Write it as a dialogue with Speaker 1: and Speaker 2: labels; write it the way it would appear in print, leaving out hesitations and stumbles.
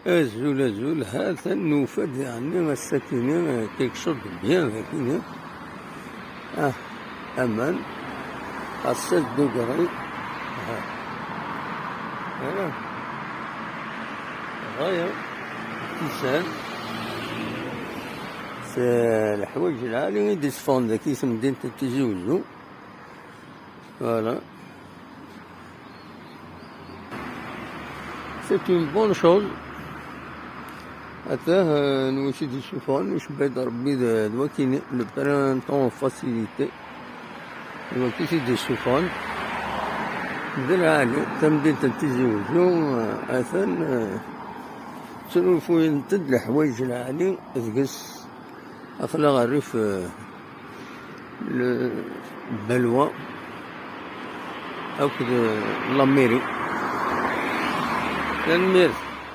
Speaker 1: أزول هذا النوفد يعني السكينة كيكشط بيان هكذا. أمان خاصة دوكري غاية كيسان الحوايج العالية ديسفون ذاك اسم مدينة تيزي وزو. Voilà. C'est une bonne chose. حتى نوشي دي شوفان وش بيد ربي دواكي لو برانتون فاسيليتي دواكي دي شوفان بالعالي تمدين تتزوجو أثن تشوفو ينتد الحوايج العالي تقص أخلا غريف البلوى أو كده لاميري لان مير